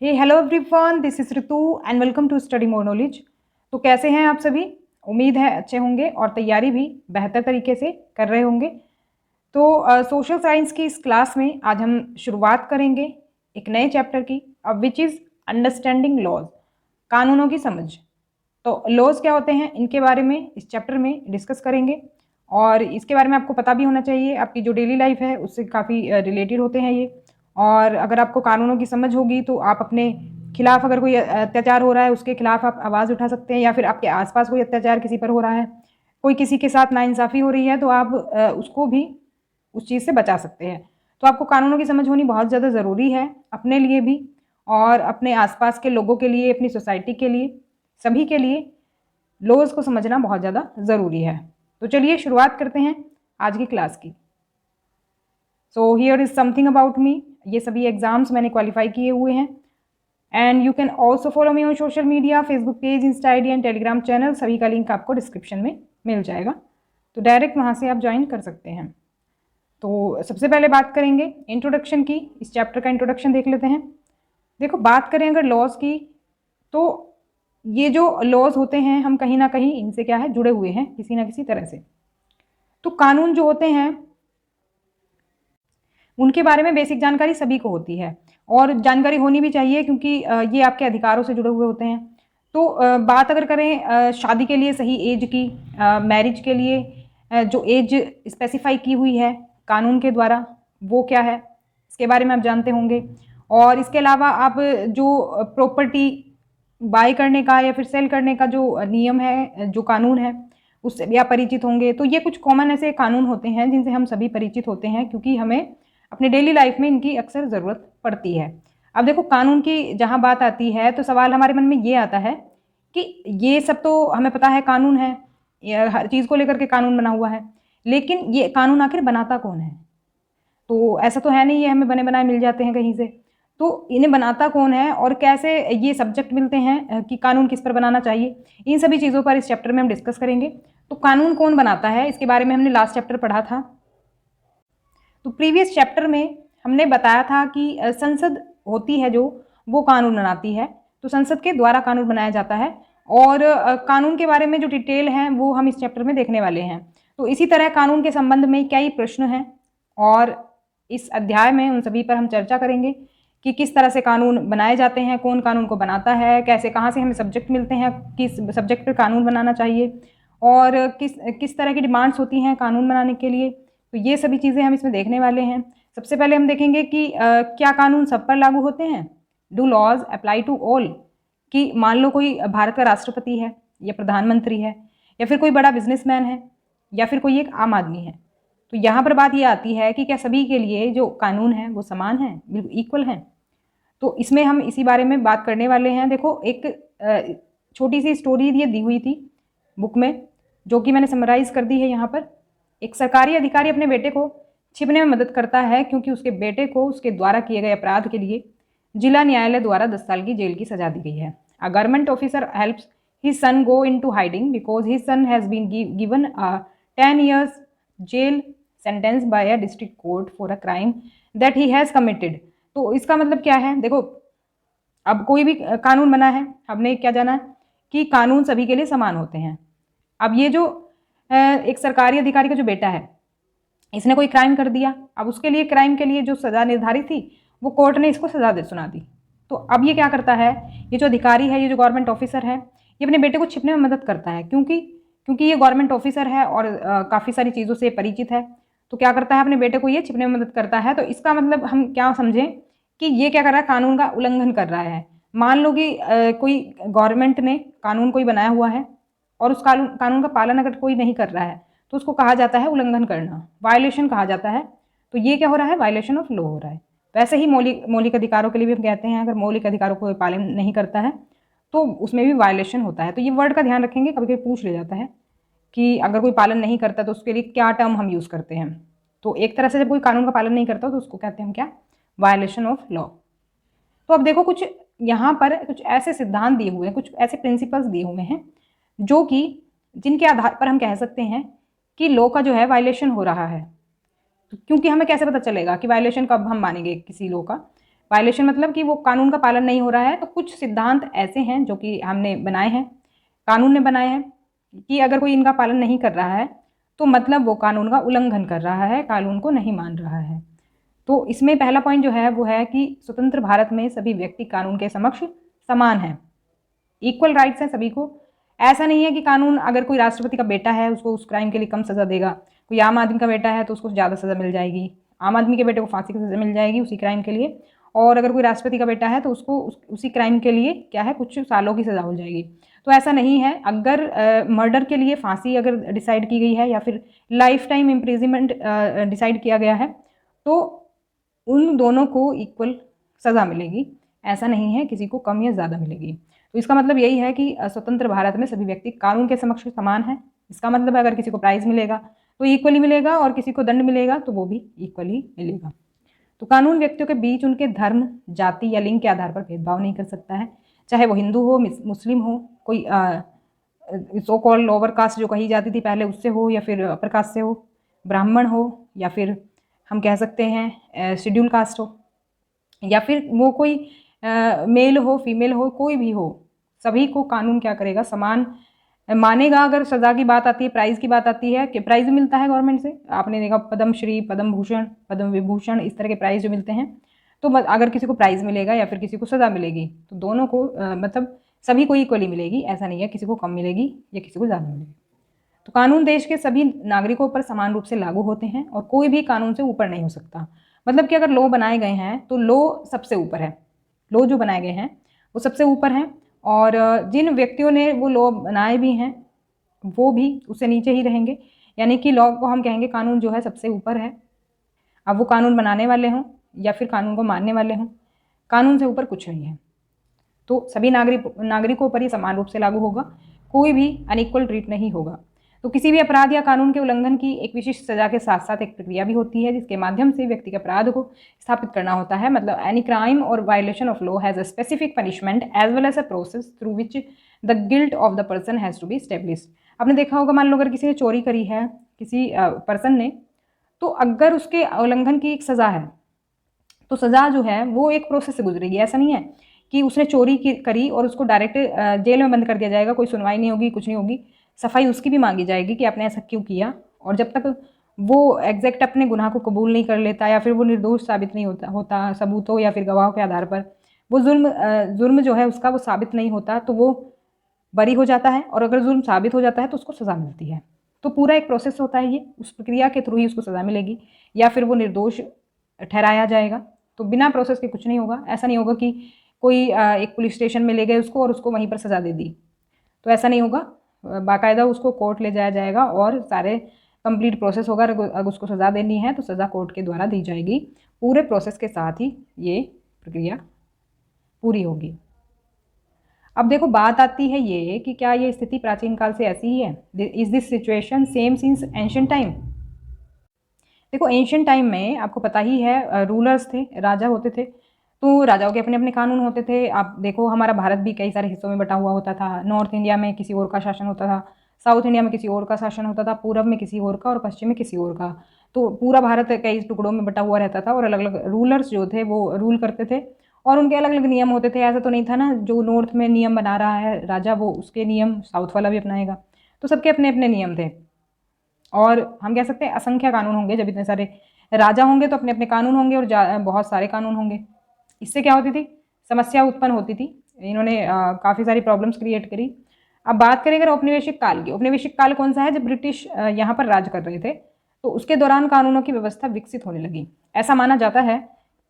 Hey hello everyone, this is Ritu and welcome to study more knowledge. तो कैसे हैं आप सभी? उम्मीद है अच्छे होंगे और तैयारी भी बेहतर तरीके से कर रहे होंगे। तो सोशल साइंस की इस क्लास में आज हम शुरुआत करेंगे एक नए चैप्टर की, अब विच इज़ अंडरस्टैंडिंग लॉज, कानूनों की समझ। तो लॉज क्या होते हैं, इनके बारे में इस चैप्टर में डिस्कस करेंगे और इसके बारे में आपको पता भी होना चाहिए, आपकी जो डेली लाइफ है उससे काफ़ी रिलेटेड होते हैं ये। और अगर आपको कानूनों की समझ होगी तो आप अपने खिलाफ, अगर कोई अत्याचार हो रहा है उसके खिलाफ आप आवाज़ उठा सकते हैं, या फिर आपके आसपास कोई अत्याचार किसी पर हो रहा है, कोई किसी के साथ नाइंसाफ़ी हो रही है, तो आप उसको भी उस चीज़ से बचा सकते हैं। तो आपको कानूनों की समझ होनी बहुत ज़्यादा ज़रूरी है, अपने लिए भी और अपने आसपास के लोगों के लिए, अपनी सोसाइटी के लिए, सभी के लिए लॉज को समझना बहुत ज़्यादा ज़रूरी है। तो चलिए शुरुआत करते हैं आज की क्लास की। So here is something about me. ये सभी एग्जाम्स मैंने क्वालिफाई किए हुए हैं and you can also follow me on social media, Facebook page, Insta ID and Telegram channel, सभी का लिंक आपको डिस्क्रिप्शन में मिल जाएगा, तो डायरेक्ट वहाँ से आप ज्वाइन कर सकते हैं। तो सबसे पहले बात करेंगे इंट्रोडक्शन की, इस चैप्टर का इंट्रोडक्शन देख लेते हैं। देखो, बात करें अगर लॉज की, तो ये जो लॉज होते हैं हम कहीं ना कहीं इनसे क्या है, जुड़े हुए हैं किसी ना किसी तरह से। तो कानून जो होते हैं उनके बारे में बेसिक जानकारी सभी को होती है और जानकारी होनी भी चाहिए, क्योंकि ये आपके अधिकारों से जुड़े हुए होते हैं। तो बात अगर करें शादी के लिए सही एज की, मैरिज के लिए जो एज स्पेसिफाई की हुई है कानून के द्वारा, वो क्या है, इसके बारे में आप जानते होंगे। और इसके अलावा आप जो प्रॉपर्टी बाय करने का या फिर सेल करने का जो नियम है, जो कानून है, उससे भी आप परिचित होंगे। तो ये कुछ कॉमन ऐसे कानून होते हैं जिनसे हम सभी परिचित होते हैं, क्योंकि हमें अपने डेली लाइफ में इनकी अक्सर ज़रूरत पड़ती है। अब देखो, कानून की जहाँ बात आती है तो सवाल हमारे मन में ये आता है कि ये सब तो हमें पता है कानून है, हर चीज़ को लेकर के कानून बना हुआ है, लेकिन ये कानून आखिर बनाता कौन है? तो ऐसा तो है नहीं ये हमें बने बनाए मिल जाते हैं कहीं से। तो इन्हें बनाता कौन है और कैसे ये सब्जेक्ट मिलते हैं कि कानून किस पर बनाना चाहिए, इन सभी चीज़ों पर इस चैप्टर में हम डिस्कस करेंगे। तो कानून कौन बनाता है, इसके बारे में हमने लास्ट चैप्टर पढ़ा था। तो प्रीवियस चैप्टर में हमने बताया था कि संसद होती है जो, वो कानून बनाती है। तो संसद के द्वारा कानून बनाया जाता है और कानून के बारे में जो डिटेल है वो हम इस चैप्टर में देखने वाले हैं। तो इसी तरह कानून के संबंध में कई प्रश्न हैं और इस अध्याय में उन सभी पर हम चर्चा करेंगे कि किस तरह से कानून बनाए जाते हैं, कौन कानून को बनाता है, कैसे, कहाँ से हमें सब्जेक्ट मिलते हैं, किस सब्जेक्ट पर कानून बनाना चाहिए और किस किस तरह की डिमांड्स होती हैं कानून बनाने के लिए। तो ये सभी चीज़ें हम इसमें देखने वाले हैं। सबसे पहले हम देखेंगे कि क्या कानून सब पर लागू होते हैं, do laws apply to all. कि मान लो कोई भारत का राष्ट्रपति है या प्रधानमंत्री है या फिर कोई बड़ा बिजनेसमैन है या फिर कोई एक आम आदमी है, तो यहाँ पर बात ये आती है कि क्या सभी के लिए जो कानून है वो समान है, बिल्कुल इक्वल है। तो इसमें हम इसी बारे में बात करने वाले हैं। देखो, एक छोटी सी स्टोरी ये दी हुई थी बुक में, जो कि मैंने समराइज कर दी है यहाँ पर। एक सरकारी अधिकारी अपने बेटे को छिपने में मदद करता है, क्योंकि उसके बेटे को उसके द्वारा किए गए अपराध के लिए जिला न्यायालय द्वारा 10 साल की जेल की सजा दी गई है। A government officer helps his son go into hiding because his son has been given a 10 years jail sentence by a district court for a crime that he has committed. तो इसका मतलब क्या है? देखो, अब कोई भी कानून बना है, हमने क्या जाना कि कानून सभी के लिए समान होते हैं। अब ये जो एक सरकारी अधिकारी का जो बेटा है, इसने कोई क्राइम कर दिया, अब उसके लिए क्राइम के लिए जो सज़ा निर्धारित थी वो कोर्ट ने इसको सज़ा दे सुना दी। तो अब ये क्या करता है, ये जो अधिकारी है, ये जो गवर्नमेंट ऑफिसर है, ये अपने बेटे को छिपने में मदद करता है, क्योंकि ये गवर्नमेंट ऑफिसर है और काफ़ी सारी चीज़ों से परिचित है। तो क्या करता है, अपने बेटे को ये छिपने में मदद करता है। तो इसका मतलब हम क्या समझें कि ये क्या कर रहा है, कानून का उल्लंघन कर रहा है। मान लो कि कोई गवर्नमेंट ने कानून कोई बनाया हुआ है और उस कानून का पालन अगर कोई नहीं कर रहा है तो उसको कहा जाता है उल्लंघन करना, वायलेशन कहा जाता है। तो ये क्या हो रहा है, वायलेशन ऑफ लॉ हो रहा है। वैसे ही मौलिक अधिकारों के लिए भी हम कहते हैं, अगर मौलिक अधिकारों को पालन नहीं करता है तो उसमें भी वायलेशन होता है। तो ये वर्ड का ध्यान रखेंगे, कभी कभी पूछ लिया जाता है कि अगर कोई पालन नहीं करता तो उसके लिए क्या टर्म हम यूज़ करते हैं। तो एक तरह से जब कोई कानून का पालन नहीं करता तो उसको कहते हैं हम क्या, वायलेशन ऑफ लॉ। तो अब देखो, कुछ यहाँ पर कुछ ऐसे सिद्धांत दिए हुए हैं, कुछ ऐसे प्रिंसिपल्स दिए हुए हैं जो कि जिनके आधार पर हम कह सकते हैं कि लॉ का जो है वायलेशन हो रहा है। तो क्योंकि हमें कैसे पता चलेगा कि वायलेशन कब हम मानेंगे किसी लॉ का? वायलेशन मतलब कि वो कानून का पालन नहीं हो रहा है। तो कुछ सिद्धांत ऐसे हैं जो कि हमने बनाए हैं, कानून ने बनाए हैं, कि अगर कोई इनका पालन नहीं कर रहा है तो मतलब वो कानून का उल्लंघन कर रहा है, कानून को नहीं मान रहा है। तो इसमें पहला पॉइंट जो है वो है कि स्वतंत्र भारत में सभी व्यक्ति कानून के समक्ष समान हैं, इक्वल राइट्स हैं सभी को। ऐसा नहीं है कि कानून अगर कोई राष्ट्रपति का बेटा है उसको उस क्राइम के लिए कम सज़ा देगा, कोई आम आदमी का बेटा है तो उसको ज़्यादा सज़ा मिल जाएगी, आम आदमी के बेटे को फांसी की सज़ा मिल जाएगी उसी क्राइम के लिए, और अगर कोई राष्ट्रपति का बेटा है तो उसको उसी क्राइम के लिए क्या है, कुछ सालों की सज़ा हो जाएगी। तो ऐसा नहीं है। अगर मर्डर के लिए फांसी अगर डिसाइड की गई है या फिर लाइफ टाइम इम्प्रिजनमेंट डिसाइड किया गया है तो उन दोनों को इक्वल सज़ा मिलेगी, ऐसा नहीं है किसी को कम या ज़्यादा मिलेगी। तो इसका मतलब यही है कि स्वतंत्र भारत में सभी व्यक्ति कानून के समक्ष समान हैं। इसका मतलब अगर किसी को प्राइज़ मिलेगा तो इक्वली मिलेगा और किसी को दंड मिलेगा तो वो भी इक्वली मिलेगा। तो कानून व्यक्तियों के बीच उनके धर्म, जाति या लिंग के आधार पर भेदभाव नहीं कर सकता है, चाहे वो हिंदू हो, मुस्लिम हो, कोई सो कॉल्ड लोअर कास्ट जो कही जाती थी पहले उससे हो, या फिर अपर कास्ट से हो, ब्राह्मण हो, या फिर हम कह सकते हैं शेड्यूल कास्ट हो, या फिर वो कोई मेल हो, फीमेल हो, कोई भी हो, सभी को कानून क्या करेगा, समान मानेगा। अगर सज़ा की बात आती है, प्राइज़ की बात आती है कि प्राइज़ भी मिलता है गवर्नमेंट से, आपने देखा पद्मश्री, पद्म भूषण, पद्म विभूषण, इस तरह के प्राइज़ जो मिलते हैं। तो अगर किसी को प्राइज़ मिलेगा या फिर किसी को सज़ा मिलेगी तो दोनों को मतलब सभी को इक्वली मिलेगी, ऐसा नहीं है किसी को कम मिलेगी या किसी को ज़्यादा मिलेगी। तो कानून देश के सभी नागरिकों पर समान रूप से लागू होते हैं और कोई भी कानून से ऊपर नहीं हो सकता। मतलब कि अगर लॉ बनाए गए हैं तो लॉ सबसे ऊपर है, लॉ जो बनाए गए हैं वो सबसे ऊपर हैं, और जिन व्यक्तियों ने वो लॉ बनाए भी हैं वो भी उससे नीचे ही रहेंगे। यानी कि लॉ को हम कहेंगे कानून जो है सबसे ऊपर है। अब वो कानून बनाने वाले हों या फिर कानून को मानने वाले हों, कानून से ऊपर कुछ नहीं है। तो सभी नागरिकों पर ही समान रूप से लागू होगा, कोई भी अनइक्वल ट्रीट नहीं होगा। तो किसी भी अपराध या कानून के उल्लंघन की एक विशिष्ट सजा के साथ साथ एक प्रक्रिया भी होती है जिसके माध्यम से व्यक्ति के अपराध को स्थापित करना होता है। मतलब any crime or violation of law has a specific punishment as well as a process through which the guilt of the person has to be established. आपने देखा होगा, मान लो अगर किसी ने चोरी करी है, किसी पर्सन ने, तो अगर उसके उल्लंघन की एक सज़ा है तो सज़ा जो है वो एक प्रोसेस से गुजरेगी। ऐसा नहीं है कि उसने चोरी करी और उसको डायरेक्ट जेल में बंद कर दिया जाएगा, कोई सुनवाई नहीं होगी, कुछ नहीं होगी। सफाई उसकी भी मांगी जाएगी कि आपने ऐसा क्यों किया, और जब तक वो एग्जैक्ट अपने गुनाह को कबूल नहीं कर लेता या फिर वो निर्दोष साबित नहीं होता सबूतों या फिर गवाहों के आधार पर, वो जुर्म जो है उसका वो साबित नहीं होता तो वो बरी हो जाता है, और अगर जुर्म साबित हो जाता है तो उसको सज़ा मिलती है। तो पूरा एक प्रोसेस होता है ये, उस प्रक्रिया के थ्रू ही उसको सज़ा मिलेगी या फिर वो निर्दोष ठहराया जाएगा। तो बिना प्रोसेस के कुछ नहीं होगा। ऐसा नहीं होगा कि कोई एक पुलिस स्टेशन में ले गए उसको और उसको वहीं पर सज़ा दे दी, तो ऐसा नहीं होगा। बाकायदा उसको कोर्ट ले जाया जाएगा और सारे कंप्लीट प्रोसेस होगा। अगर उसको सज़ा देनी है तो सज़ा कोर्ट के द्वारा दी जाएगी, पूरे प्रोसेस के साथ ही ये प्रक्रिया पूरी होगी। अब देखो बात आती है ये कि क्या ये स्थिति प्राचीन काल से ऐसी ही है? Is this situation same since ancient time? देखो एंशिएंट टाइम में आपको पता ही है रूलर्स थे, राजा होते थे, तो राजाओं के अपने अपने कानून होते थे। आप देखो हमारा भारत भी कई सारे हिस्सों में बटा हुआ होता था। नॉर्थ इंडिया में किसी और का शासन होता था, साउथ इंडिया में किसी और का शासन होता था, पूरब में किसी और का और पश्चिम में किसी और का। तो पूरा भारत कई टुकड़ों में बटा हुआ रहता था और अलग अलग रूलर्स जो थे वो रूल करते थे और उनके अलग अलग नियम होते थे। ऐसा तो नहीं था ना जो नॉर्थ में नियम बना रहा है राजा वो उसके नियम साउथ वाला भी अपनाएगा। तो सबके अपने अपने नियम थे, और हम कह सकते हैं असंख्य कानून होंगे। जब इतने सारे राजा होंगे तो अपने अपने कानून होंगे और बहुत सारे कानून होंगे। इससे क्या होती थी, समस्या उत्पन्न होती थी। इन्होंने काफ़ी सारी प्रॉब्लम्स क्रिएट करी। अब बात करें अगर औपनिवेशिक काल की, औपनिवेशिक काल कौन सा है? जब ब्रिटिश यहाँ पर राज कर रहे थे तो उसके दौरान कानूनों की व्यवस्था विकसित होने लगी। ऐसा माना जाता है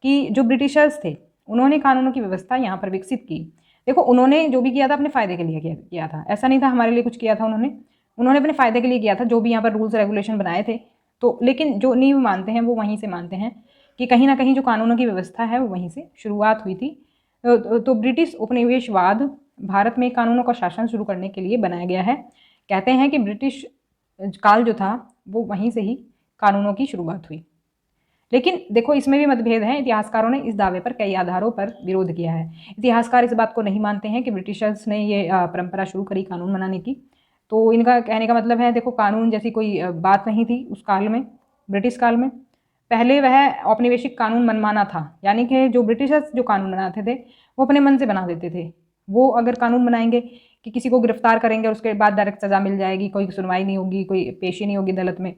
कि जो ब्रिटिशर्स थे उन्होंने कानूनों की व्यवस्था यहाँ पर विकसित की। देखो उन्होंने जो भी किया था अपने फ़ायदे के लिए किया था, ऐसा नहीं था हमारे लिए कुछ किया था। उन्होंने अपने फ़ायदे के लिए किया था, जो भी यहाँ पर रूल्स रेगुलेशन बनाए थे। तो लेकिन जो नींव मानते हैं वो वहीं से मानते हैं कि कहीं ना कहीं जो कानूनों की व्यवस्था है वो वहीं से शुरुआत हुई थी। तो ब्रिटिश उपनिवेशवाद भारत में कानूनों का शासन शुरू करने के लिए बनाया गया है। कहते हैं कि ब्रिटिश काल जो था वो वहीं से ही कानूनों की शुरुआत हुई। लेकिन देखो इसमें भी मतभेद हैं। इतिहासकारों ने इस दावे पर कई आधारों पर विरोध किया है। इतिहासकार इस बात को नहीं मानते हैं कि ब्रिटिशर्स ने ये परंपरा शुरू करी कानून बनाने की। तो इनका कहने का मतलब है देखो कानून जैसी कोई बात नहीं थी उस काल में, ब्रिटिश काल में। पहले वह औपनिवेशिक कानून मनमाना था, यानी कि जो ब्रिटिशर्स जो कानून बनाते थे वो अपने मन से बना देते थे। वो अगर कानून बनाएंगे कि किसी को गिरफ्तार करेंगे और उसके बाद डायरेक्ट सज़ा मिल जाएगी, कोई सुनवाई नहीं होगी, कोई पेशी नहीं होगी अदालत में,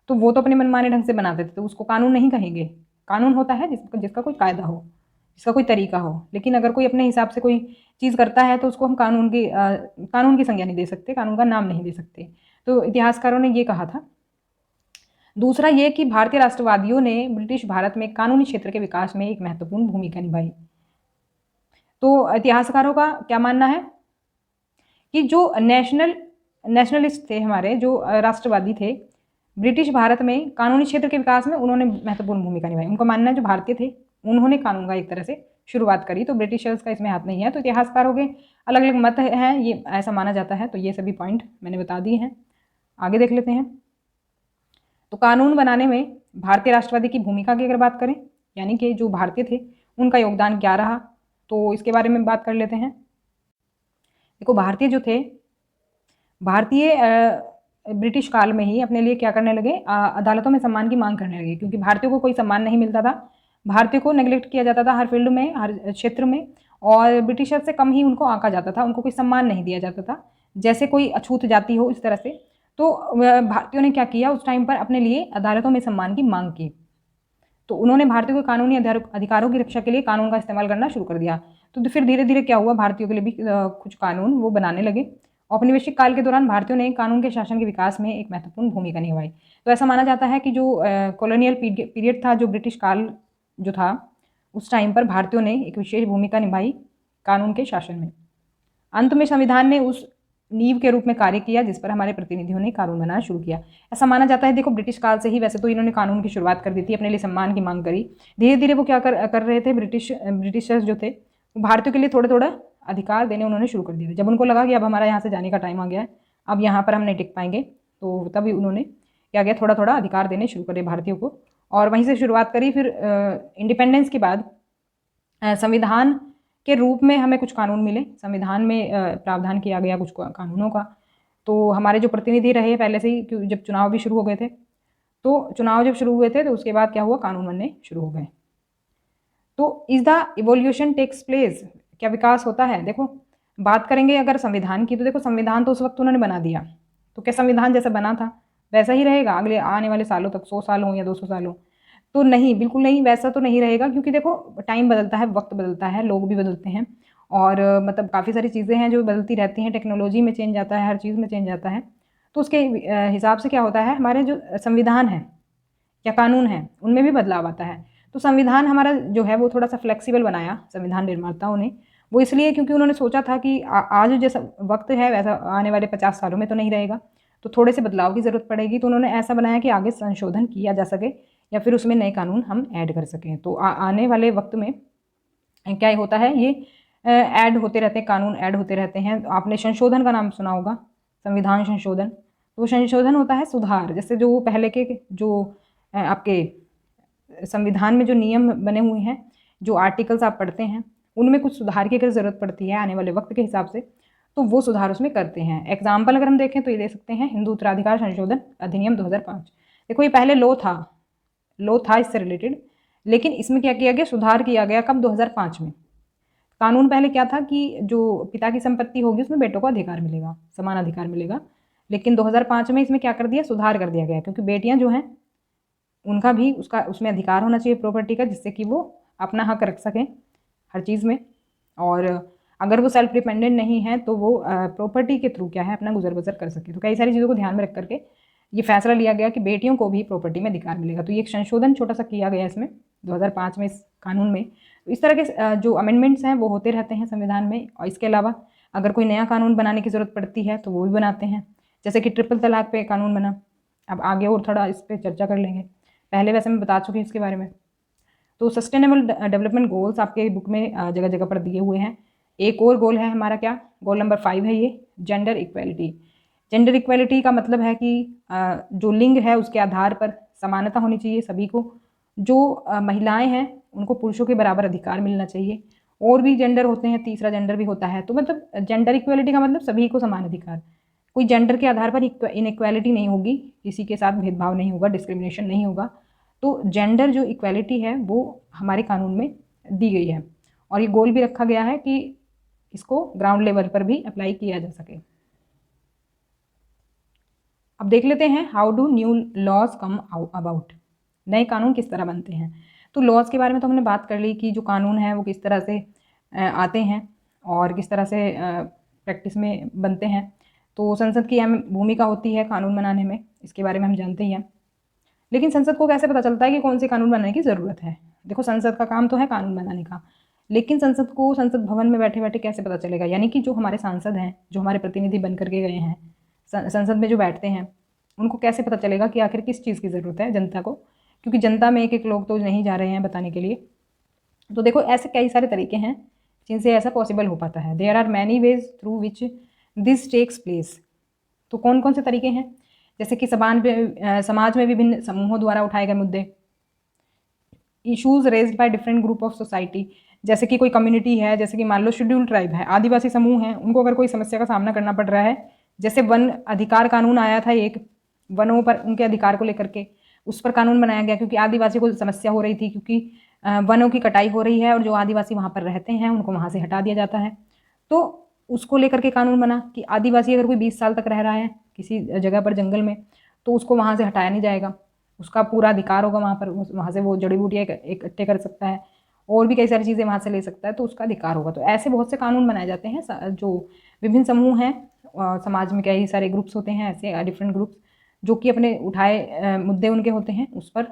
तो वो तो अपने मनमाने ढंग से बना देते थे, तो उसको कानून नहीं कहेंगे। कानून होता है जिसका कोई कायदा हो, जिसका कोई तरीका हो। लेकिन अगर कोई अपने हिसाब से कोई चीज़ करता है तो उसको हम कानून की संज्ञा नहीं दे सकते, कानून का नाम नहीं दे सकते। तो इतिहासकारों ने ये कहा था। दूसरा ये कि भारतीय राष्ट्रवादियों ने ब्रिटिश भारत में कानूनी क्षेत्र के विकास में एक महत्वपूर्ण भूमिका निभाई। तो इतिहासकारों का क्या मानना है कि जो नेशनलिस्ट थे हमारे, जो राष्ट्रवादी थे, ब्रिटिश भारत में कानूनी क्षेत्र के विकास में उन्होंने महत्वपूर्ण भूमिका निभाई। उनका मानना है जो भारतीय थे उन्होंने कानून का एक तरह से शुरुआत करी, तो ब्रिटिशर्स का इसमें हाथ नहीं है। तो इतिहासकारों के अलग अलग मत हैं, ये ऐसा माना जाता है। तो ये सभी पॉइंट मैंने बता दिए हैं, आगे देख लेते हैं। तो कानून बनाने में भारतीय राष्ट्रवादी की भूमिका की अगर बात करें, यानी कि जो भारतीय थे उनका योगदान क्या रहा, तो इसके बारे में बात कर लेते हैं। देखो, भारतीय जो थे, भारतीय ब्रिटिश काल में ही अपने लिए क्या करने लगे, अदालतों में सम्मान की मांग करने लगे, क्योंकि भारतीयों को कोई सम्मान नहीं मिलता था। भारतीयों को नेग्लेक्ट किया जाता था हर फील्ड में, हर क्षेत्र में, और ब्रिटिशर से कम ही उनको आंका जाता था, उनको कोई सम्मान नहीं दिया जाता था, जैसे कोई अछूत जाति हो इस तरह से। तो भारतीयों ने क्या किया, उस टाइम पर अपने लिए अदालतों में सम्मान की मांग की। तो उन्होंने भारतीयों के कानूनी अधिकारों की रक्षा के लिए कानून का इस्तेमाल करना शुरू कर दिया। तो फिर धीरे धीरे क्या हुआ, भारतीयों के लिए भी कुछ कानून वो बनाने लगे। औपनिवेशिक काल के दौरान भारतीयों ने कानून के शासन के विकास में एक महत्वपूर्ण भूमिका निभाई। तो ऐसा माना जाता है कि जो कॉलोनियल पीरियड था, जो ब्रिटिश काल जो था, उस टाइम पर भारतीयों ने एक विशेष भूमिका निभाई कानून के शासन में। अंत में संविधान ने उस नींव के रूप में कार्य किया जिस पर हमारे प्रतिनिधियों ने कानून बनाना शुरू किया। ऐसा माना जाता है, देखो ब्रिटिश काल से ही वैसे तो इन्होंने कानून की शुरुआत कर दी थी, अपने लिए सम्मान की मांग करी। धीरे धीरे वो क्या कर रहे थे, ब्रिटिशर्स जो थे वो भारतीयों के लिए थोड़ा थोड़ा अधिकार देने उन्होंने शुरू कर दिए थे। जब उनको लगा कि अब हमारा यहाँ से जाने का टाइम आ गया है, अब यहाँ पर हम नहीं टिक पाएंगे, तो तभी उन्होंने क्या किया, थोड़ा थोड़ा अधिकार देने शुरू करे भारतीयों को, और वहीं से शुरुआत करी। फिर इंडिपेंडेंस के बाद संविधान के रूप में हमें कुछ कानून मिले, संविधान में प्रावधान किया गया कुछ कानूनों का। तो हमारे जो प्रतिनिधि रहे पहले से ही, जब चुनाव भी शुरू हो गए थे, तो चुनाव जब शुरू हुए थे तो उसके बाद क्या हुआ, कानून बनने शुरू हो गए। तो is the evolution takes place, क्या विकास होता है। देखो, बात करेंगे अगर संविधान की, तो देखो संविधान तो उस वक्त उन्होंने बना दिया, तो क्या संविधान जैसा बना था वैसा ही रहेगा अगले आने वाले सालों तक, 100 साल हो या 200 साल हो? तो नहीं, बिल्कुल नहीं, वैसा तो नहीं रहेगा, क्योंकि देखो टाइम बदलता है, वक्त बदलता है, लोग भी बदलते हैं, और मतलब काफ़ी सारी चीज़ें हैं जो बदलती रहती हैं, टेक्नोलॉजी में चेंज आता है, हर चीज़ में चेंज आता है। तो उसके हिसाब से क्या होता है, हमारे जो संविधान है या कानून है उनमें भी बदलाव आता है। तो संविधान हमारा जो है वो थोड़ा सा फ्लेक्सिबल बनाया संविधान निर्माताओं ने, वो इसलिए क्योंकि उन्होंने सोचा था कि आज जैसा वक्त है वैसा आने वाले 50 सालों में तो नहीं रहेगा, तो थोड़े से बदलाव की ज़रूरत पड़ेगी। तो उन्होंने ऐसा बनाया कि आगे संशोधन किया जा सके या फिर उसमें नए कानून हम ऐड कर सकें। तो आने वाले वक्त में क्या होता है, ये ऐड होते रहते हैं, कानून ऐड होते रहते हैं। तो आपने संशोधन का नाम सुना होगा, संविधान संशोधन। तो संशोधन होता है सुधार, जैसे जो पहले के जो आपके संविधान में जो नियम बने हुए हैं, जो आर्टिकल्स आप पढ़ते हैं, उनमें कुछ सुधार की अगर ज़रूरत पड़ती है आने वाले वक्त के हिसाब से, तो वो सुधार उसमें करते हैं। एग्जाम्पल अगर हम देखें तो ये दे सकते हैं, हिंदू उत्तराधिकार संशोधन अधिनियम 2005। देखो ये पहले लॉ था इससे रिलेटेड, लेकिन इसमें क्या किया गया, सुधार किया गया कब, 2005 में। कानून पहले क्या था कि जो पिता की संपत्ति होगी उसमें बेटों को अधिकार मिलेगा, समान अधिकार मिलेगा, लेकिन 2005 में इसमें क्या कर दिया, सुधार कर दिया गया, क्योंकि बेटियां जो हैं उनका भी उसमें अधिकार होना चाहिए प्रॉपर्टी का, जिससे कि वो अपना हक रख सकें हर चीज़ में। और अगर वो सेल्फ डिपेंडेंट नहीं है तो वो प्रॉपर्टी के थ्रू क्या है, अपना गुजर बसर कर सके। तो कई सारी चीज़ों को ध्यान में रख करके ये फैसला लिया गया कि बेटियों को भी प्रॉपर्टी में अधिकार मिलेगा। तो ये एक संशोधन छोटा सा किया गया इसमें 2005 में इस कानून में। तो इस तरह के जो अमेंडमेंट्स हैं वो होते रहते हैं संविधान में। और इसके अलावा अगर कोई नया कानून बनाने की ज़रूरत पड़ती है तो वो भी बनाते हैं, जैसे कि ट्रिपल तलाक पे कानून बना। अब आगे और थोड़ा इस पर चर्चा कर लेंगे, पहले वैसे मैं बता चुकी हूँ इसके बारे में। तो सस्टेनेबल डेवलपमेंट गोल्स आपके बुक में जगह जगह पर दिए हुए हैं। एक और गोल है हमारा, क्या, गोल नंबर 5 है ये, जेंडर इक्वेलिटी। जेंडर इक्वेलिटी का मतलब है कि जो लिंग है उसके आधार पर समानता होनी चाहिए सभी को। जो महिलाएं हैं उनको पुरुषों के बराबर अधिकार मिलना चाहिए। और भी जेंडर होते हैं, तीसरा जेंडर भी होता है। तो मतलब जेंडर इक्वेलिटी का मतलब सभी को समान अधिकार, कोई जेंडर के आधार पर इनइक्वालिटी नहीं होगी, किसी के साथ भेदभाव नहीं होगा, डिस्क्रिमिनेशन नहीं होगा। तो जेंडर जो इक्वालिटी है वो हमारे कानून में दी गई है और ये गोल भी रखा गया है कि इसको ग्राउंड लेवल पर भी अप्लाई किया जा सके। अब देख लेते हैं how do new laws come about, नए कानून किस तरह बनते हैं। तो लॉज के बारे में तो हमने बात कर ली कि जो कानून है वो किस तरह से आते हैं और किस तरह से प्रैक्टिस में बनते हैं। तो संसद की अहम भूमिका होती है कानून बनाने में, इसके बारे में हम जानते ही हैं। लेकिन संसद को कैसे पता चलता है कि कौन से कानून बनाने की ज़रूरत है? देखो, संसद का काम तो है कानून बनाने का, लेकिन संसद को संसद भवन में बैठे बैठे कैसे पता चलेगा? यानी कि जो हमारे सांसद हैं, जो हमारे प्रतिनिधि बन करके गए हैं, संसद में जो बैठते हैं, उनको कैसे पता चलेगा कि आखिर किस चीज़ की ज़रूरत है जनता को? क्योंकि जनता में एक एक लोग तो नहीं जा रहे हैं बताने के लिए। तो देखो, ऐसे कई सारे तरीके हैं जिनसे ऐसा पॉसिबल हो पाता है। There are many ways through which this takes place. तो कौन कौन से तरीके हैं? जैसे कि समाज में विभिन्न समूहों द्वारा उठाए गए मुद्दे, issues raised by different group of society. जैसे कि कोई कम्युनिटी है, जैसे कि मान लो शेड्यूल ट्राइब है, आदिवासी समूह हैं, उनको अगर कोई समस्या का सामना करना पड़ रहा है, जैसे वन अधिकार कानून आया था एक, वनों पर उनके अधिकार को लेकर के उस पर कानून बनाया गया क्योंकि आदिवासी को समस्या हो रही थी, क्योंकि वनों की कटाई हो रही है और जो आदिवासी वहाँ पर रहते हैं उनको वहाँ से हटा दिया जाता है। तो उसको लेकर के कानून बना कि आदिवासी अगर कोई 20 साल तक रह रहा है किसी जगह पर जंगल में, तो उसको वहाँ से हटाया नहीं जाएगा, उसका पूरा अधिकार होगा वहाँ पर, वहाँ से वो जड़ी बूटियाँ इकट्ठे कर सकता है और भी कई सारी चीज़ें वहाँ से ले सकता है, तो उसका अधिकार होगा। तो ऐसे बहुत से कानून बनाए जाते हैं। जो विभिन्न समूह हैं, समाज में कई सारे ग्रुप्स होते हैं, ऐसे डिफरेंट ग्रुप्स, जो कि अपने उठाए मुद्दे उनके होते हैं, उस पर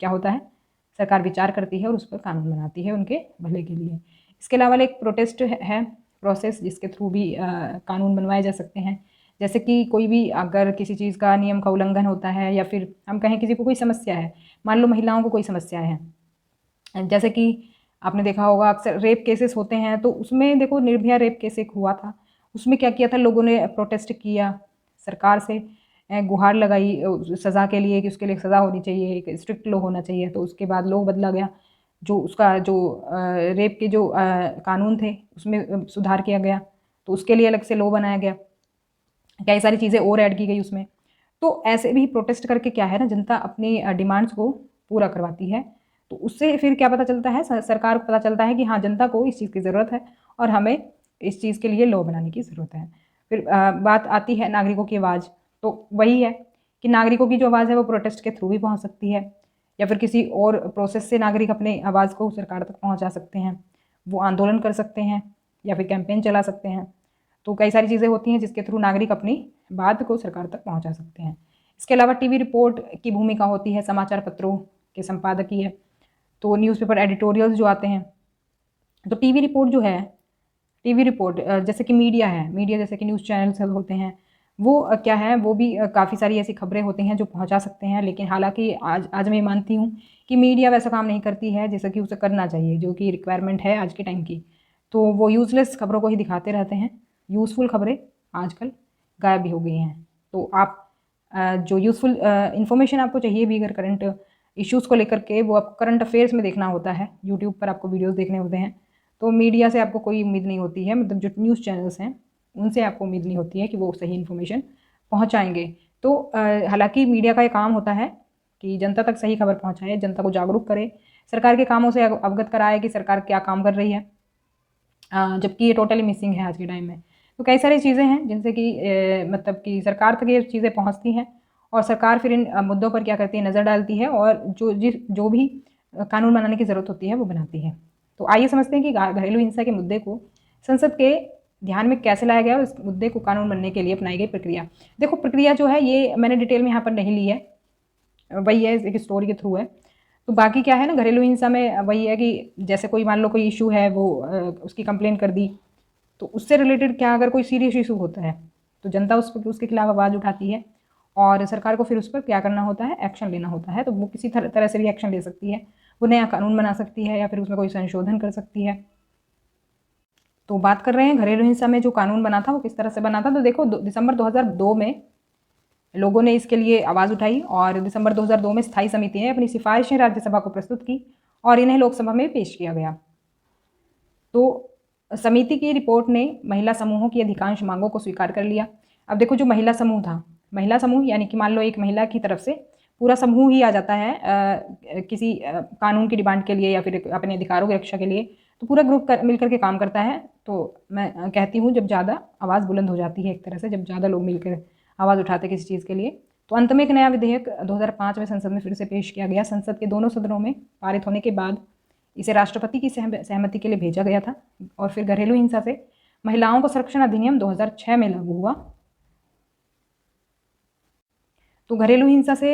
क्या होता है, सरकार विचार करती है और उस पर कानून बनाती है उनके भले के लिए। इसके अलावा एक प्रोटेस्ट है प्रोसेस, जिसके थ्रू भी कानून बनवाए जा सकते हैं। जैसे कि कोई भी अगर किसी चीज़ का नियम का उल्लंघन होता है, या फिर हम कहें किसी को कोई समस्या है, मान लो महिलाओं को कोई समस्या है, जैसे कि आपने देखा होगा अक्सर रेप केसेस होते हैं, तो उसमें देखो निर्भया रेप केस एक हुआ था, उसमें क्या किया था, लोगों ने प्रोटेस्ट किया, सरकार से गुहार लगाई सज़ा के लिए कि उसके लिए सज़ा होनी चाहिए, एक स्ट्रिक्ट लॉ होना चाहिए। तो उसके बाद लॉ बदला गया, जो उसका जो रेप के जो कानून थे उसमें सुधार किया गया, तो उसके लिए अलग से लॉ बनाया गया, कई सारी चीज़ें और ऐड की गई उसमें। तो ऐसे भी प्रोटेस्ट करके क्या है ना, जनता अपनी डिमांड्स को पूरा करवाती है। तो उससे फिर क्या पता चलता है, सरकार को पता चलता है कि हाँ, जनता को इस चीज़ की ज़रूरत है और हमें इस चीज़ के लिए लॉ बनाने की ज़रूरत है। फिर बात आती है नागरिकों की आवाज़। तो वही है कि नागरिकों की जो आवाज़ है वो प्रोटेस्ट के थ्रू भी पहुंच सकती है, या फिर किसी और प्रोसेस से नागरिक अपने आवाज़ को सरकार तक पहुंचा सकते हैं, वो आंदोलन कर सकते हैं या फिर कैंपेन चला सकते हैं। तो कई सारी चीज़ें होती हैं जिसके थ्रू नागरिक अपनी बात को सरकार तक पहुंचा सकते हैं। इसके अलावा टीवी रिपोर्ट की भूमिका होती है, समाचार पत्रों के संपादकीय, तो न्यूज़पेपर एडिटोरियल्स जो आते हैं। तो टीवी रिपोर्ट जो है, टीवी रिपोर्ट जैसे कि मीडिया है, मीडिया जैसे कि न्यूज़ चैनल्स होते हैं, वो क्या है, वो भी काफ़ी सारी ऐसी खबरें होती हैं जो पहुंचा सकते हैं। लेकिन हालांकि आज मैं मानती हूँ कि मीडिया वैसा काम नहीं करती है जैसा कि उसे करना चाहिए, जो कि रिक्वायरमेंट है आज के टाइम की। तो वो यूज़लेस खबरों को ही दिखाते रहते हैं, यूज़फुल खबरें आजकल गायब भी हो गई हैं। तो आप जो यूज़फुल इन्फॉर्मेशन आपको चाहिए भी अगर करंट इश्यूज़ को लेकर के, वो आप करंट अफेयर्स में देखना होता है, यूट्यूब पर आपको वीडियोज़ देखने होते हैं, तो मीडिया से आपको कोई उम्मीद नहीं होती है, मतलब जो न्यूज़ चैनल्स हैं उनसे आपको उम्मीद नहीं होती है कि वो सही इन्फॉर्मेशन पहुंचाएंगे। तो हालांकि मीडिया का ये काम होता है कि जनता तक सही खबर पहुंचाए, जनता को जागरूक करे, सरकार के कामों से अवगत कराए कि सरकार क्या काम कर रही है, जबकि ये टोटली मिसिंग है आज के टाइम में। तो कई सारी चीज़ें हैं जिनसे कि मतलब कि सरकार तक ये चीज़ें पहुँचती हैं और सरकार फिर इन मुद्दों पर क्या करती है, नज़र डालती है और जो भी कानून बनाने की ज़रूरत होती है वो बनाती है। तो आइए समझते हैं कि घरेलू हिंसा के मुद्दे को संसद के ध्यान में कैसे लाया गया और इस मुद्दे को कानून बनने के लिए अपनाई गई प्रक्रिया। देखो, प्रक्रिया जो है ये मैंने डिटेल में यहाँ पर नहीं ली है, वही है, एक स्टोरी के थ्रू है। तो बाकी क्या है ना, घरेलू हिंसा में वही है कि जैसे कोई मान लो कोई इशू है, वो उसकी कंप्लेन कर दी, तो उससे रिलेटेड क्या अगर कोई सीरियस इशू होता है तो जनता उसके खिलाफ आवाज़ उठाती है और सरकार को फिर उस पर क्या करना होता है, एक्शन लेना होता है। तो वो किसी तरह से भी एक्शन ले सकती है, वो नया कानून बना सकती है या फिर उसमें कोई संशोधन कर सकती है। तो बात कर रहे हैं घरेलू हिंसा में जो कानून बना था वो किस तरह से बना था। तो देखो, दिसंबर 2002 में लोगों ने इसके लिए आवाज़ उठाई और दिसंबर 2002 में स्थायी समिति ने अपनी सिफारिशें राज्यसभा को प्रस्तुत की और इन्हें लोकसभा में पेश किया गया। तो समिति की रिपोर्ट ने महिला समूहों की अधिकांश मांगों को स्वीकार कर लिया। अब देखो, जो महिला समूह था, महिला समूह यानी कि मान लो एक महिला की तरफ से पूरा समूह ही आ जाता है किसी कानून की डिमांड के लिए या फिर अपने अधिकारों की रक्षा के लिए, तो पूरा ग्रुप मिलकर के काम करता है। तो मैं कहती हूँ जब ज़्यादा आवाज़ बुलंद हो जाती है, एक तरह से जब ज़्यादा लोग मिलकर आवाज़ उठाते किसी चीज़ के लिए, तो अंत में एक नया विधेयक 2005 में संसद में फिर से पेश किया गया। संसद के दोनों सदनों में पारित होने के बाद इसे राष्ट्रपति की सहमति के लिए भेजा गया था और फिर घरेलू हिंसा से महिलाओं को संरक्षण अधिनियम 2006 में लागू हुआ। तो घरेलू हिंसा से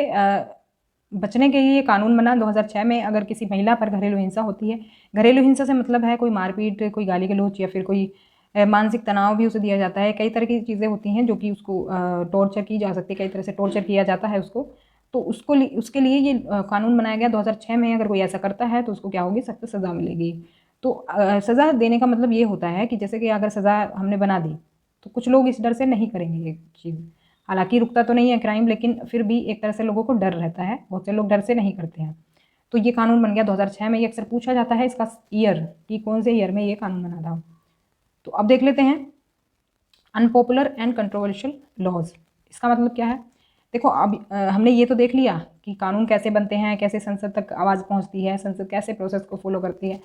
बचने के लिए कानून बना 2006 में। अगर किसी महिला पर घरेलू हिंसा होती है, घरेलू हिंसा से मतलब है कोई मारपीट, कोई गाली गलौज या फिर कोई मानसिक तनाव भी उसे दिया जाता है। कई तरह की चीज़ें होती हैं जो कि उसको टॉर्चर की जा सकती है, कई तरह से टॉर्चर किया जाता है उसको। तो उसके लिए ये कानून बनाया गया 2006 में। अगर कोई ऐसा करता है तो उसको क्या होगी, सख्त सज़ा मिलेगी। तो सज़ा देने का मतलब ये होता है कि जैसे कि अगर सज़ा हमने बना दी तो कुछ लोग इस डर से नहीं करेंगे ये चीज़। हालांकि रुकता तो नहीं है क्राइम, लेकिन फिर भी एक तरह से लोगों को डर रहता है, बहुत से लोग डर से नहीं करते हैं। तो ये कानून बन गया 2006 में। ये अक्सर पूछा जाता है इसका ईयर कि कौन से ईयर में ये कानून बना था। तो अब देख लेते हैं अनपॉपुलर एंड कंट्रोवर्शियल लॉज। इसका मतलब क्या है? देखो अब हमने ये तो देख लिया कि कानून कैसे बनते हैं, कैसे संसद तक आवाज़ पहुंचती है, संसद कैसे प्रोसेस को फॉलो करती है।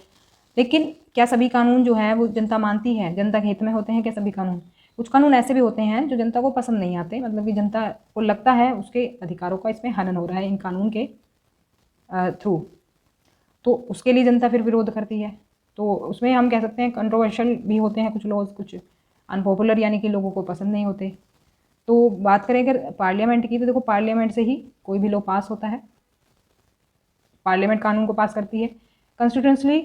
लेकिन क्या सभी कानून जो है वो जनता मानती है, जनता के हित में होते हैं क्या सभी कानून? कुछ कानून ऐसे भी होते हैं जो जनता को पसंद नहीं आते, मतलब कि जनता को लगता है उसके अधिकारों का इसमें हनन हो रहा है इन कानून के थ्रू, तो उसके लिए जनता फिर विरोध करती है। तो उसमें हम कह सकते हैं कंट्रोवर्शियल भी होते हैं कुछ लॉज, कुछ अनपॉपुलर यानी कि लोगों को पसंद नहीं होते। तो बात करें अगर पार्लियामेंट की, तो देखो पार्लियामेंट से ही कोई भी लॉ पास होता है, पार्लियामेंट कानून को पास करती है। Constitutionally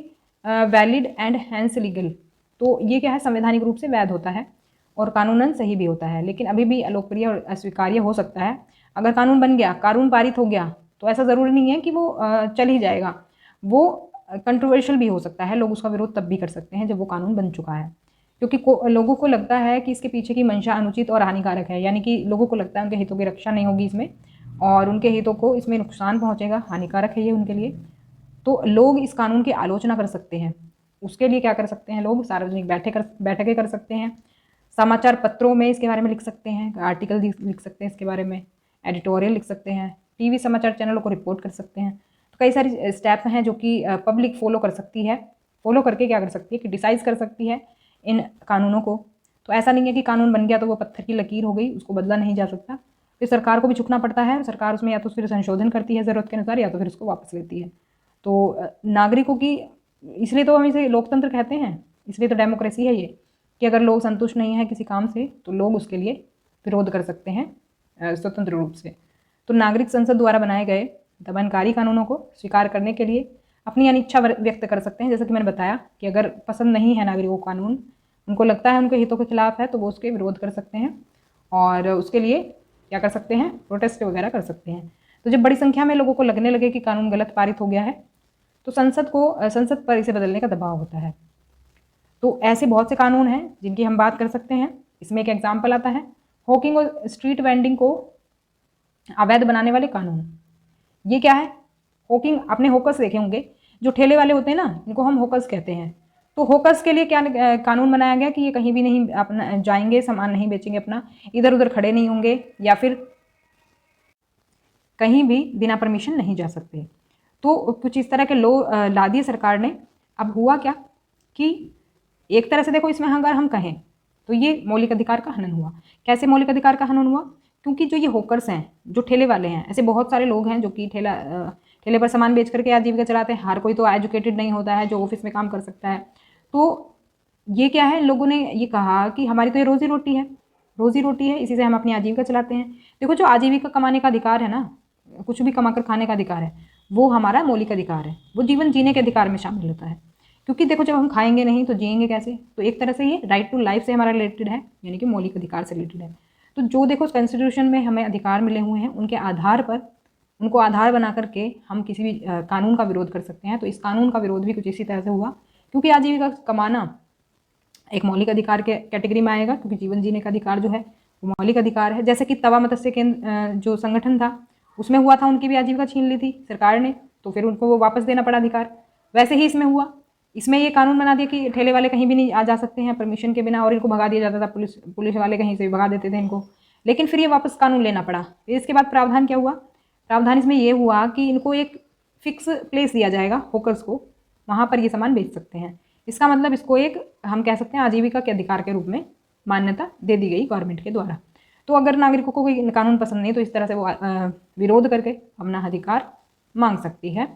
valid and hence legal, तो ये क्या है, संवैधानिक रूप से वैध होता है और कानूनन सही भी होता है, लेकिन अभी भी अलोकप्रिय और अस्वीकार्य हो सकता है। अगर कानून बन गया, कानून पारित हो गया, तो ऐसा ज़रूरी नहीं है कि वो चल ही जाएगा, वो कंट्रोवर्शियल भी हो सकता है। लोग उसका विरोध तब भी कर सकते हैं जब वो कानून बन चुका है, क्योंकि लोगों को लगता है कि इसके पीछे की मंशा अनुचित और हानिकारक है, यानी कि लोगों को लगता है उनके हितों की रक्षा नहीं होगी इसमें और उनके हितों को इसमें नुकसान पहुँचेगा, हानिकारक है ये उनके लिए। तो लोग इस कानून की आलोचना कर सकते हैं। उसके लिए क्या कर सकते हैं लोग? सार्वजनिक बैठकें कर सकते हैं, समाचार पत्रों में इसके बारे में लिख सकते हैं, आर्टिकल लिख सकते हैं इसके बारे में, एडिटोरियल लिख सकते हैं, टीवी समाचार चैनलों को रिपोर्ट कर सकते हैं। तो कई सारी स्टेप हैं जो कि पब्लिक फॉलो कर सकती है, फॉलो करके क्या कर सकती है, क्रिटिसाइज़ कर सकती है इन कानूनों को। तो ऐसा नहीं है कि कानून बन गया तो वो पत्थर की लकीर हो गई, उसको बदला नहीं जा सकता। फिर सरकार को भी झुकना पड़ता है, सरकार उसमें या तो फिर संशोधन करती है ज़रूरत के अनुसार, या तो फिर उसको वापस लेती है। तो नागरिकों की, इसलिए तो हम इसे लोकतंत्र कहते हैं, इसलिए तो डेमोक्रेसी है ये, कि अगर लोग संतुष्ट नहीं हैं किसी काम से तो लोग उसके लिए विरोध कर सकते हैं स्वतंत्र रूप से। तो नागरिक संसद द्वारा बनाए गए दमनकारी कानूनों को स्वीकार करने के लिए अपनी अनिच्छा व्यक्त कर सकते हैं। जैसा कि मैंने बताया कि अगर पसंद नहीं है नागरिकों को कानून, उनको लगता है उनके हितों के खिलाफ है, तो वो उसके विरोध कर सकते हैं और उसके लिए क्या कर सकते हैं, प्रोटेस्ट वगैरह कर सकते हैं। तो जब बड़ी संख्या में लोगों को लगने लगे कि कानून गलत पारित हो गया है, तो संसद पर इसे बदलने का दबाव होता है। तो ऐसे बहुत से कानून हैं जिनकी हम बात कर सकते हैं। इसमें एक एग्जाम्पल आता है हॉकिंग और स्ट्रीट वेंडिंग को अवैध बनाने वाले कानून। ये क्या है? हॉकिंग, आपने हॉकर्स देखे होंगे, जो ठेले वाले होते हैं ना, इनको हम हॉकर्स कहते हैं। तो हॉकर्स के लिए क्या कानून बनाया गया कि ये कहीं भी नहीं अपना जाएंगे, सामान नहीं बेचेंगे अपना, इधर उधर खड़े नहीं होंगे या फिर कहीं भी बिना परमिशन नहीं जा सकते। तो कुछ इस तरह के लो ला दिए सरकार ने। अब हुआ क्या कि एक तरह से देखो इसमें अगर हम कहें तो ये मौलिक अधिकार का हनन हुआ। कैसे मौलिक अधिकार का हनन हुआ? क्योंकि जो ये हॉकर्स हैं, जो ठेले वाले हैं, ऐसे बहुत सारे लोग हैं जो कि ठेले पर सामान बेच करके आजीविका चलाते हैं। हर कोई तो एजुकेटेड नहीं होता है जो ऑफिस में काम कर सकता है। तो ये क्या है, लोगों ने ये कहा कि हमारी तो ये रोजी रोटी है, रोजी रोटी है, इसी से हम अपनी आजीविका चलाते हैं। देखो जो आजीविका कमाने का अधिकार है ना, कुछ भी कमाकर खाने का अधिकार है, वो हमारा मौलिक अधिकार है, वो जीवन जीने के अधिकार में शामिल होता है। क्योंकि देखो जब हम खाएंगे नहीं तो जिएंगे कैसे? तो एक तरह से ये राइट टू लाइफ से हमारा रिलेटेड है, यानी कि मौलिक अधिकार से रिलेटेड है। तो जो देखो कॉन्स्टिट्यूशन में हमें अधिकार मिले हुए हैं, उनके आधार पर, उनको आधार बना करके हम किसी भी कानून का विरोध कर सकते हैं। तो इस कानून का विरोध भी कुछ इसी तरह से हुआ, क्योंकि आजीविका कमाना एक मौलिक अधिकार के कैटेगरी में आएगा, क्योंकि जीवन जीने का अधिकार जो है वो मौलिक अधिकार है। जैसे कि तवा मत्स्य केंद्र जो संगठन था, उसमें हुआ था, उनकी भी आजीविका छीन ली थी सरकार ने, तो फिर उनको वो वापस देना पड़ा अधिकार। वैसे ही इसमें हुआ, इसमें ये कानून बना दिया कि ठेले वाले कहीं भी नहीं आ जा सकते हैं परमिशन के बिना, और इनको भगा दिया जाता था, पुलिस वाले कहीं से भी भगा देते थे इनको। लेकिन फिर ये वापस कानून लेना पड़ा। फिर इसके बाद प्रावधान क्या हुआ? प्रावधान इसमें ये हुआ कि इनको एक फिक्स प्लेस दिया जाएगा, होकर्स को, वहाँ पर ये सामान बेच सकते हैं। इसका मतलब इसको एक हम कह सकते हैं आजीविका के अधिकार के रूप में मान्यता दे दी गई गवर्नमेंट के द्वारा। तो अगर नागरिकों को कोई कानून पसंद नहीं तो इस तरह से वो विरोध करके अपना अधिकार मांग सकती है।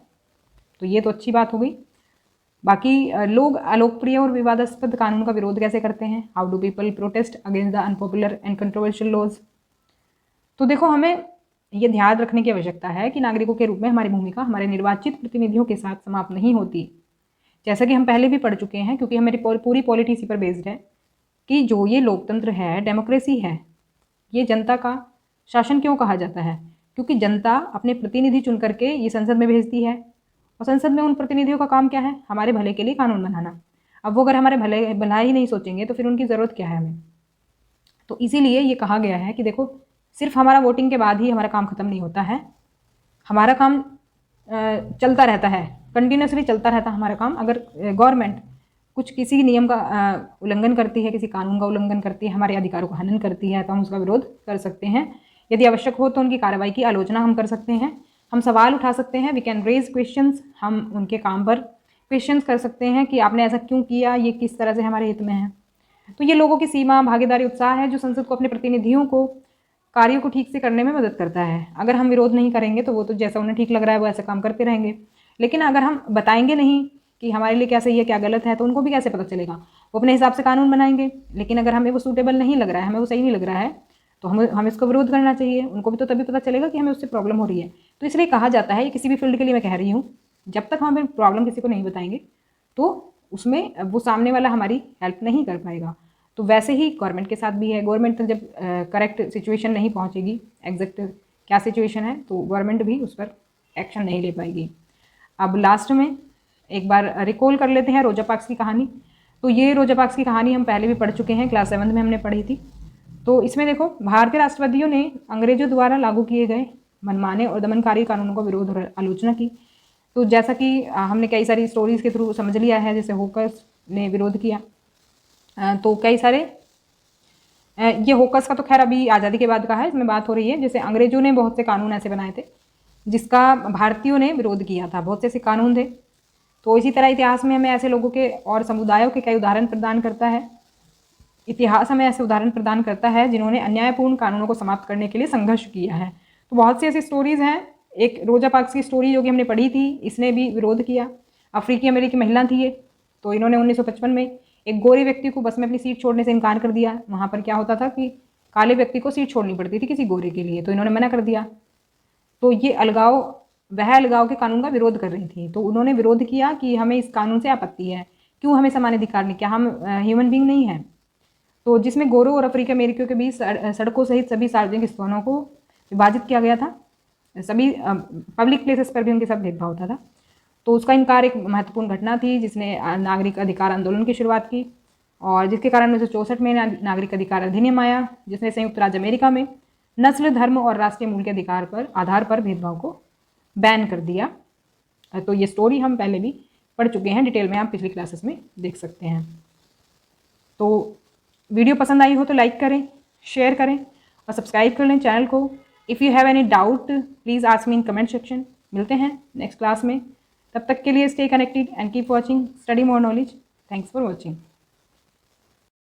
तो ये तो अच्छी बात हो गई। बाकी लोग अलोकप्रिय और विवादास्पद कानून का विरोध कैसे करते हैं? How do people protest against the unpopular and controversial laws? तो देखो, हमें ये ध्यान रखने की आवश्यकता है कि नागरिकों के रूप में हमारी भूमिका हमारे निर्वाचित प्रतिनिधियों के साथ समाप्त नहीं होती। जैसा कि हम पहले भी पढ़ चुके हैं, क्योंकि हमारी पूरी पॉलिटी इसी पर बेस्ड है कि जो ये लोकतंत्र है, डेमोक्रेसी है, ये जनता का शासन क्यों कहा जाता है? क्योंकि जनता अपने प्रतिनिधि चुन करके ये संसद में भेजती है, और संसद में उन प्रतिनिधियों का काम क्या है? हमारे भले के लिए कानून बनाना। अब वो अगर हमारे भला ही नहीं सोचेंगे तो फिर उनकी ज़रूरत क्या है हमें? तो इसीलिए ये कहा गया है कि देखो, सिर्फ हमारा वोटिंग के बाद ही हमारा काम ख़त्म नहीं होता है, हमारा काम चलता रहता है, कंटिन्यूसली चलता रहता है हमारा काम। अगर गवर्नमेंट कुछ किसी नियम का उल्लंघन करती है, किसी कानून का उल्लंघन करती है, हमारे अधिकारों का हनन करती है, तो हम उसका विरोध कर सकते हैं। यदि आवश्यक हो तो उनकी कार्रवाई की आलोचना हम कर सकते हैं, हम सवाल उठा सकते हैं, वी कैन रेज क्वेश्चंस, हम उनके काम पर क्वेश्चंस कर सकते हैं कि आपने ऐसा क्यों किया, ये किस तरह से हमारे हित में है। तो ये लोगों की सीमा, भागीदारी, उत्साह है जो संसद को अपने प्रतिनिधियों को कार्यों को ठीक से करने में मदद करता है। अगर हम विरोध नहीं करेंगे तो वो तो जैसा उन्हें ठीक लग रहा है वो ऐसा काम करते रहेंगे, लेकिन अगर हम बताएंगे नहीं कि हमारे लिए क्या सही है क्या गलत है, तो उनको भी कैसे पता चलेगा? वो अपने हिसाब से कानून बनाएंगे, लेकिन अगर हमें वो सूटेबल नहीं लग रहा है, हमें वो सही नहीं लग रहा है, तो हम इसको विरोध करना चाहिए। उनको भी तो तभी पता चलेगा कि हमें उससे प्रॉब्लम हो रही है। तो इसलिए कहा जाता है, किसी भी फील्ड के लिए मैं कह रही हूँ, जब तक हम प्रॉब्लम किसी को नहीं बताएंगे तो उसमें वो सामने वाला हमारी हेल्प नहीं कर पाएगा। तो वैसे ही गवर्नमेंट के साथ भी है। गवर्नमेंट तक जब करेक्ट सिचुएशन नहीं पहुँचेगी, एग्जैक्ट क्या सिचुएशन है, तो गवर्नमेंट भी उस पर एक्शन नहीं ले पाएगी। अब लास्ट में एक बार रिकॉल कर लेते हैं रोजा पार्क्स की कहानी। तो ये रोजा पार्क्स की कहानी हम पहले भी पढ़ चुके हैं, क्लास 7 में हमने पढ़ी थी। तो इसमें देखो, भारतीय राष्ट्रवादियों ने अंग्रेजों द्वारा लागू किए गए मनमाने और दमनकारी कानूनों का विरोध और आलोचना की। तो जैसा कि हमने कई सारी स्टोरीज के थ्रू समझ लिया है, जैसे होकर्स ने विरोध किया, तो कई सारे ये होकर्स का तो खैर अभी आज़ादी के बाद का है, इसमें बात हो रही है। जैसे अंग्रेजों ने बहुत से कानून ऐसे बनाए थे जिसका भारतीयों ने विरोध किया था, बहुत से ऐसे कानून थे। तो इसी तरह इतिहास में हमें ऐसे लोगों के और समुदायों के कई उदाहरण प्रदान करता है। इतिहास हमें ऐसे उदाहरण प्रदान करता है जिन्होंने अन्यायपूर्ण कानूनों को समाप्त करने के लिए संघर्ष किया है। तो बहुत सी ऐसी स्टोरीज़ हैं। एक रोजा पार्क्स की स्टोरी जो कि हमने पढ़ी थी, इसने भी विरोध किया। अफ्रीकी अमेरिकी महिला थी ये, तो इन्होंने 1955 में एक गोरे व्यक्ति को बस में अपनी सीट छोड़ने से इनकार कर दिया। वहाँ पर क्या होता था कि काले व्यक्ति को सीट छोड़नी पड़ती थी किसी गोरे के लिए, तो इन्होंने मना कर दिया। तो ये अलगाव, वह अलगाव के कानून का विरोध कर रही थी। तो उन्होंने विरोध किया कि हमें इस कानून से आपत्ति है, क्यों हमें समान अधिकार नहीं, क्या हम ह्यूमन बींग नहीं हैं? तो जिसमें गोरों और अफ्रीकी अमेरिकियों के बीच सड़कों सहित सभी सार्वजनिक स्थानों को विभाजित किया गया था, सभी पब्लिक प्लेसेस पर भी उनके साथ भेदभाव होता था। तो उसका इनकार एक महत्वपूर्ण घटना थी जिसने नागरिक अधिकार आंदोलन की शुरुआत की, और जिसके कारण 1964 में नागरिक अधिकार अधिनियम आया, जिसने संयुक्त राज्य अमेरिका में नस्ल, धर्म और राष्ट्रीय मूल के अधिकार पर आधार पर भेदभाव को बैन कर दिया। तो ये स्टोरी हम पहले भी पढ़ चुके हैं, डिटेल में आप पिछली क्लासेस में देख सकते हैं। तो वीडियो पसंद आई हो तो लाइक करें, शेयर करें और सब्सक्राइब कर लें चैनल को। If you have any doubt please ask me in comment section. मिलते हैं नेक्स्ट क्लास में, तब तक के लिए stay connected and keep watching study more knowledge. Thanks for watching.